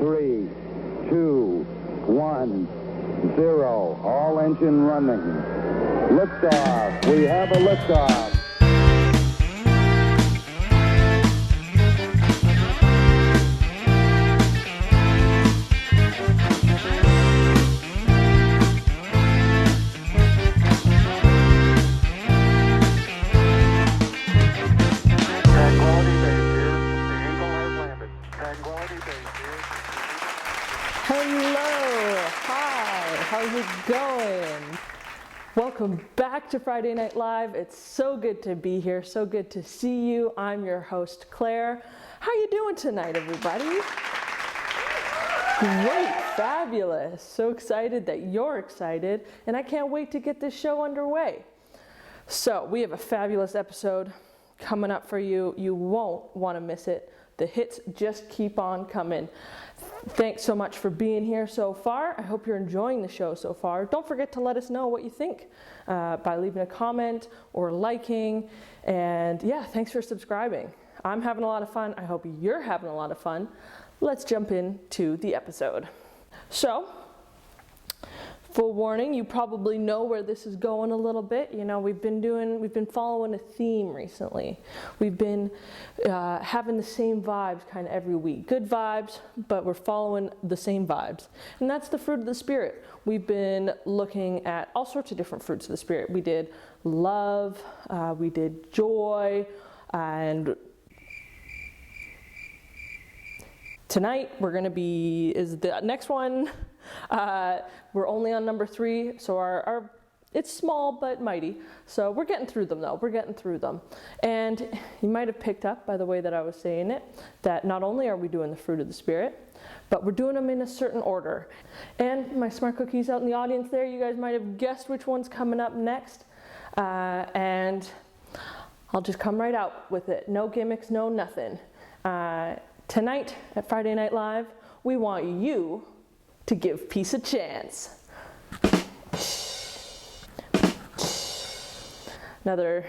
3, 2, 1, 0. All engine running. Liftoff. We have a liftoff. How's it going? Welcome back to Friday Night Live. It's so good to be here, so good to see you. I'm your host, Claire. How you doing tonight, everybody? Great, fabulous. So excited that you're excited, and I can't wait to get this show underway. So we have a fabulous episode coming up for you. You won't want to miss it. The hits just keep on coming. Thanks so much for being here so far. I hope you're enjoying the show so far. Don't forget to let us know what you think by leaving a comment or liking. And yeah, thanks for subscribing. I'm having a lot of fun. I hope you're having a lot of fun. Let's jump into the episode. So, full warning, you probably know where this is going a little bit. You know, we've been following a theme recently. We've been having the same vibes kind of every week. Good vibes, but we're following the same vibes. And that's the fruit of the Spirit. We've been looking at all sorts of different fruits of the Spirit. We did love, we did joy, and tonight we're going to be, is the next one. We're only on number 3, so our it's small but mighty. So we're getting through them though. We're getting through them. And you might have picked up by the way that I was saying it, that not only are we doing the fruit of the Spirit, but we're doing them in a certain order. And my smart cookies out in the audience there, you guys might have guessed which one's coming up next. And I'll just come right out with it. No gimmicks, no nothing. Tonight at Friday Night Live, we want you to give peace a chance. Another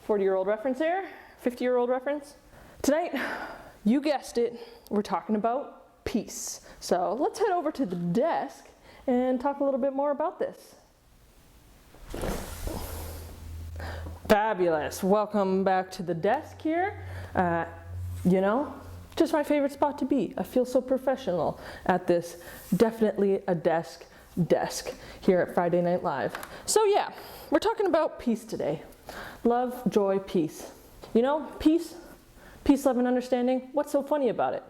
40-year-old reference here, 50-year-old reference. Tonight, you guessed it, we're talking about peace. So let's head over to the desk and talk a little bit more about this. Fabulous. Welcome back to the desk here. You know, just my favorite spot to be. I feel so professional at this. Definitely a desk here at Friday Night Live. So yeah, we're talking about peace today. Love, joy, peace. You know, peace, love, and understanding. What's so funny about it?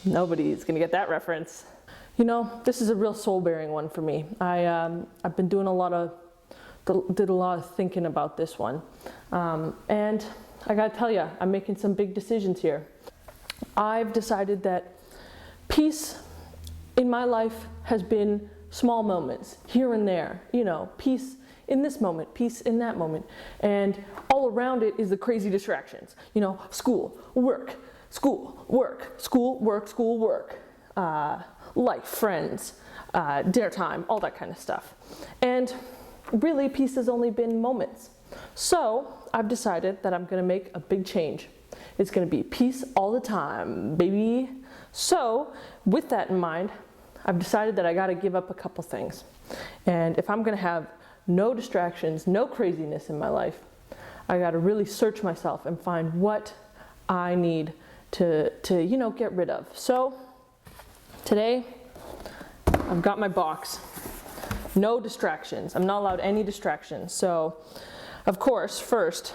Nobody's gonna get that reference. You know, this is a real soul-bearing one for me. I've been doing did a lot of thinking about this one. And I gotta tell you, I'm making some big decisions here. I've decided that peace in my life has been small moments, here and there. You know, peace in this moment, peace in that moment. And all around it is the crazy distractions. You know, school, work, life, friends, dinner time, all that kind of stuff. And really, peace has only been moments. So I've decided that I'm going to make a big change. It's going to be peace all the time, baby. So with that in mind, I've decided that I got to give up a couple things. And if I'm going to have no distractions, no craziness in my life, I got to really search myself and find what I need to get rid of. So today I've got my box. No distractions. I'm not allowed any distractions. So of course, first,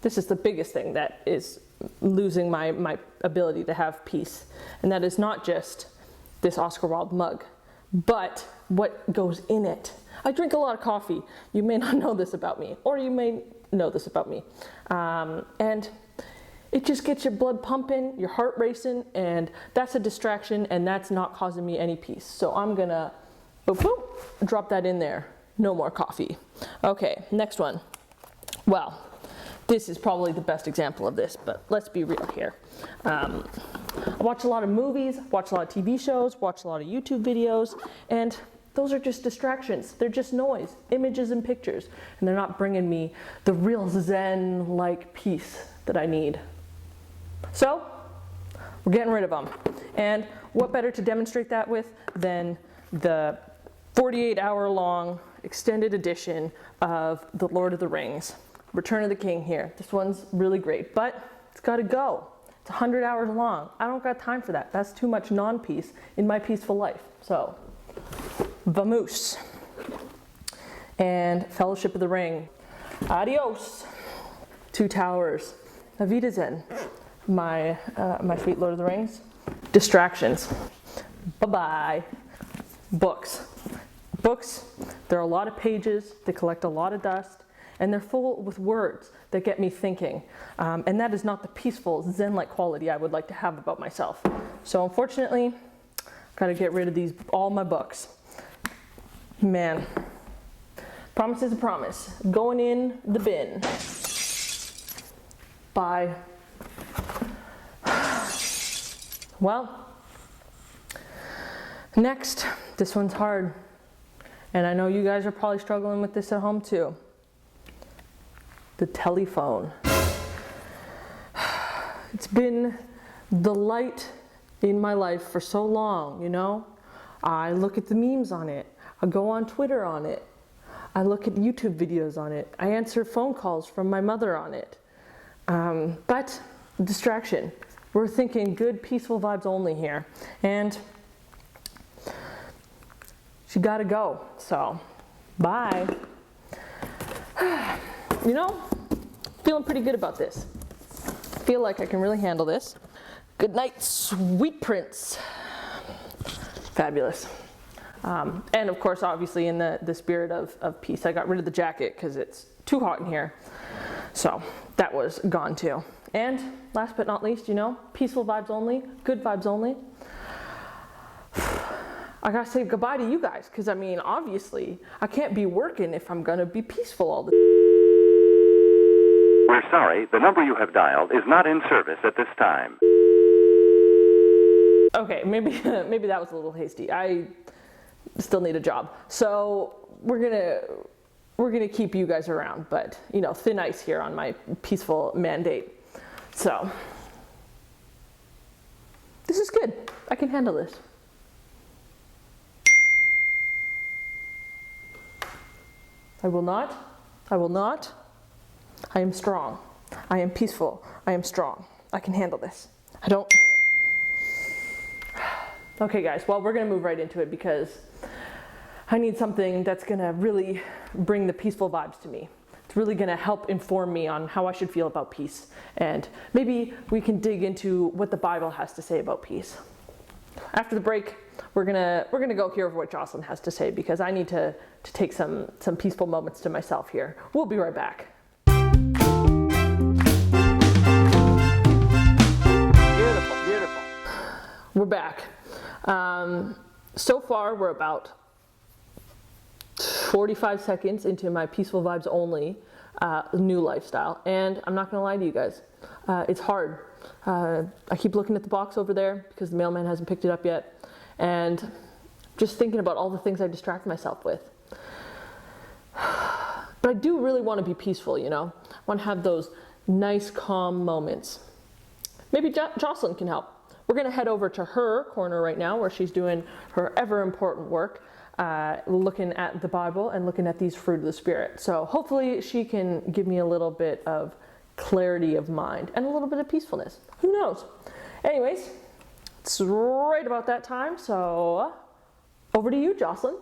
this is the biggest thing that is losing my ability to have peace. And that is not just this Oscar Wilde mug, but what goes in it. I drink a lot of coffee. You may not know this about me, or you may know this about me. And it just gets your blood pumping, your heart racing, and that's a distraction, and that's not causing me any peace. So I'm gonna drop that in there. No more coffee. Okay, next one. Well, this is probably the best example of this, but let's be real here. I watch a lot of movies, watch a lot of TV shows, watch a lot of YouTube videos, and those are just distractions. They're just noise, images and pictures, and they're not bringing me the real zen-like peace that I need. So We're getting rid of them. And what better to demonstrate that with than the 48-hour-long extended edition of The Lord of the Rings, Return of the King here. This one's really great, but it's got to go. It's 100 hours long. I don't got time for that. That's too much non-peace in my peaceful life. So, vamoose. And Fellowship of the Ring. Adios. Two Towers. Auf Wiedersehen. My sweet Lord of the Rings. Distractions. Bye-bye. Books. Books, there are a lot of pages, they collect a lot of dust, and they're full with words that get me thinking. And that is not the peaceful, zen-like quality I would like to have about myself. So unfortunately, gotta get rid of all my books. Man, promise is a promise. Going in the bin. Bye. Well, next, this one's hard. And I know you guys are probably struggling with this at home too. The telephone. It's been the light in my life for so long, you know? I look at the memes on it. I go on Twitter on it. I look at YouTube videos on it. I answer phone calls from my mother on it. But distraction. We're thinking good, peaceful vibes only here. And she gotta go, so bye. You know, feeling pretty good about this. Feel like I can really handle this. Good night, sweet prince. Fabulous. And of course, obviously in the spirit of peace, I got rid of the jacket because it's too hot in here. So that was gone too. And last but not least, you know, peaceful vibes only, good vibes only. I gotta say goodbye to you guys, because I mean, obviously, I can't be working if I'm gonna be peaceful all the time. We're sorry, the number you have dialed is not in service at this time. Okay, maybe that was a little hasty. I still need a job, so we're gonna keep you guys around, but you know, thin ice here on my peaceful mandate. So this is good. I can handle this. I will not. I am strong. I am peaceful. I am strong. I can handle this. I don't. Okay, guys, well, we're gonna move right into it because I need something that's gonna really bring the peaceful vibes to me. It's really gonna help inform me on how I should feel about peace. And maybe we can dig into what the Bible has to say about peace. After the break, we're gonna go hear what Jocelyn has to say because I need to take some peaceful moments to myself here. We'll be right back. Beautiful, beautiful. We're back. So far, we're about 45 seconds into my peaceful vibes only new lifestyle, and I'm not gonna lie to you guys, it's hard. I keep looking at the box over there because the mailman hasn't picked it up yet, and just thinking about all the things I distract myself with. But I do really want to be peaceful, you know? I want to have those nice, calm moments. Maybe Jocelyn can help. We're going to head over to her corner right now where she's doing her ever important work, looking at the Bible and looking at these fruit of the Spirit. So hopefully she can give me a little bit of clarity of mind and a little bit of peacefulness. Who knows? Anyways, it's right about that time, so over to you, Jocelyn.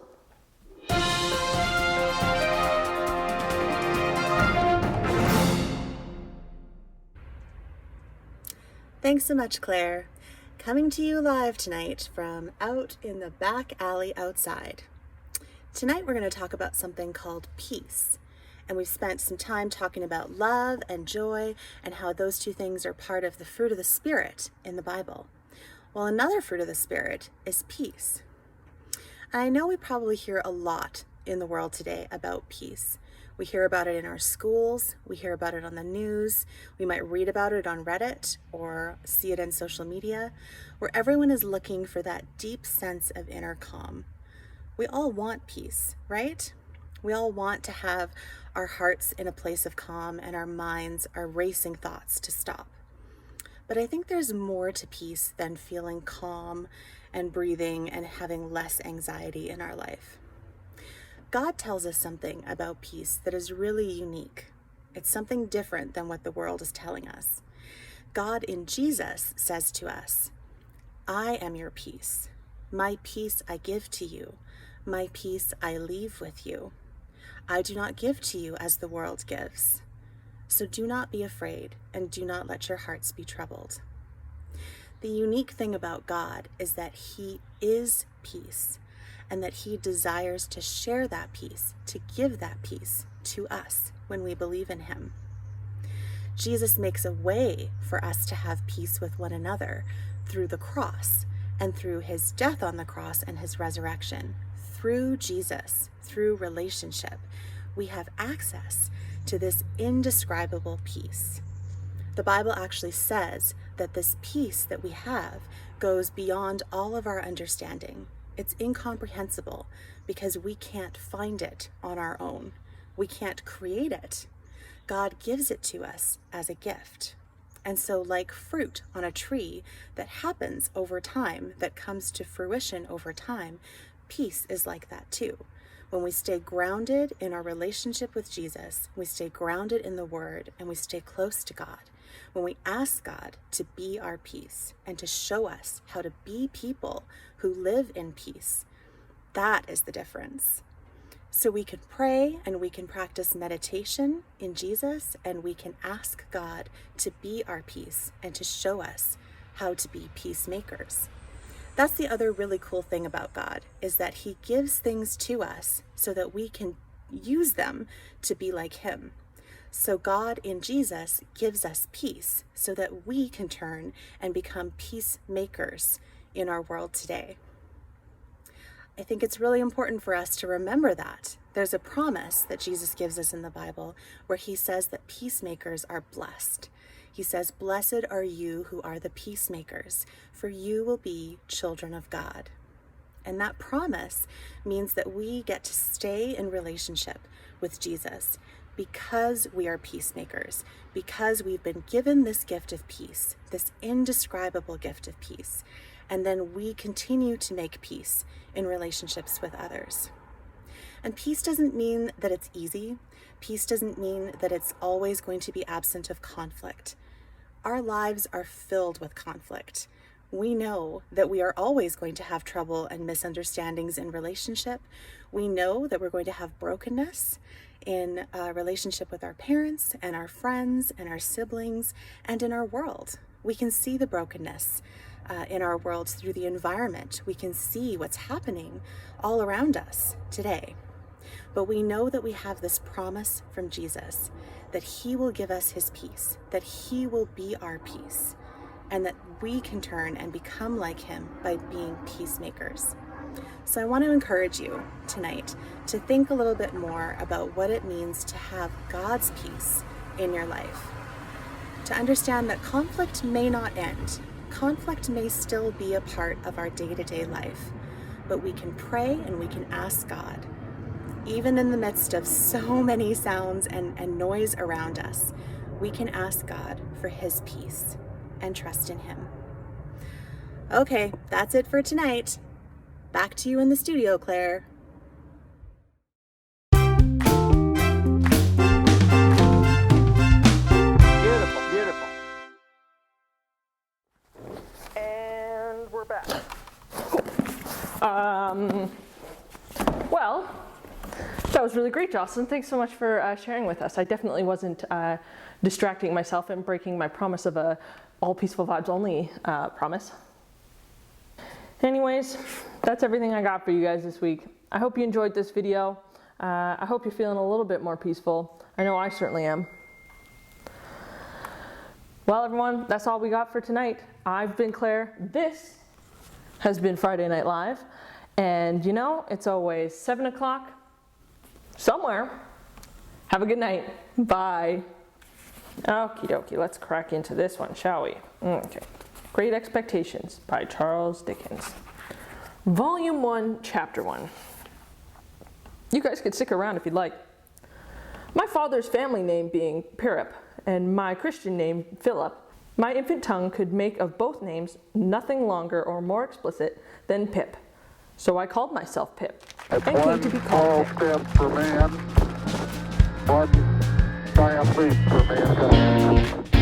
Thanks so much, Claire. Coming to you live tonight from out in the back alley outside. Tonight we're going to talk about something called peace. And we've spent some time talking about love and joy and how those two things are part of the fruit of the Spirit in the Bible. Well, another fruit of the Spirit is peace. And I know we probably hear a lot in the world today about peace. We hear about it in our schools, we hear about it on the news, we might read about it on Reddit or see it in social media, where everyone is looking for that deep sense of inner calm. We all want peace, right? We all want to have our hearts in a place of calm and our minds, our racing thoughts to stop. But I think there's more to peace than feeling calm and breathing and having less anxiety in our life. God tells us something about peace that is really unique. It's something different than what the world is telling us. God in Jesus says to us, "I am your peace. My peace I give to you. My peace I leave with you. I do not give to you as the world gives. So do not be afraid and do not let your hearts be troubled." The unique thing about God is that He is peace and that He desires to share that peace, to give that peace to us when we believe in Him. Jesus makes a way for us to have peace with one another through the cross and through His death on the cross and His resurrection. Through Jesus, through relationship, we have access to this indescribable peace. The Bible actually says that this peace that we have goes beyond all of our understanding. It's incomprehensible because we can't find it on our own. We can't create it. God gives it to us as a gift. And so, like fruit on a tree that happens over time, that comes to fruition over time, peace is like that too. When we stay grounded in our relationship with Jesus, we stay grounded in the Word, and we stay close to God. When we ask God to be our peace and to show us how to be people who live in peace, that is the difference. So we can pray and we can practice meditation in Jesus, and we can ask God to be our peace and to show us how to be peacemakers. That's the other really cool thing about God, is that He gives things to us so that we can use them to be like Him. So God in Jesus gives us peace so that we can turn and become peacemakers in our world today. I think it's really important for us to remember that. There's a promise that Jesus gives us in the Bible where He says that peacemakers are blessed. He says, "Blessed are you who are the peacemakers, for you will be children of God." And that promise means that we get to stay in relationship with Jesus because we are peacemakers, because we've been given this gift of peace, this indescribable gift of peace. And then we continue to make peace in relationships with others. And peace doesn't mean that it's easy. Peace doesn't mean that it's always going to be absent of conflict. Our lives are filled with conflict. We know that we are always going to have trouble and misunderstandings in relationship. We know that we're going to have brokenness in relationship with our parents and our friends and our siblings and in our world. We can see the brokenness in our world through the environment. We can see what's happening all around us today. But we know that we have this promise from Jesus that He will give us His peace, that He will be our peace, and that we can turn and become like Him by being peacemakers. So I want to encourage you tonight to think a little bit more about what it means to have God's peace in your life. To understand that conflict may not end. Conflict may still be a part of our day-to-day life, but we can pray and we can ask God, even in the midst of so many sounds and noise around us, we can ask God for His peace and trust in Him. Okay, that's it for tonight. Back to you in the studio, Claire. Beautiful, beautiful. And we're back. Well, that was really great, Jocelyn. Thanks so much for sharing with us. I definitely wasn't distracting myself and breaking my promise of a all peaceful vibes only promise. Anyways, that's everything I got for you guys this week. I hope you enjoyed this video. I hope you're feeling a little bit more peaceful. I know I certainly am. Well, everyone, that's all we got for tonight. I've been Claire. This has been Friday Night Live. And you know, it's always 7 o'clock somewhere. Have a good night. Bye. Okie dokie, let's crack into this one, shall we? Okay. Great Expectations by Charles Dickens. Volume 1, Chapter 1. You guys can stick around if you'd like. My father's family name being Pirip and my Christian name Philip, My infant tongue could make of both names nothing longer or more explicit than Pip. So I called myself Pip and came to be called Pip. Step for man, one giant leap for mankind.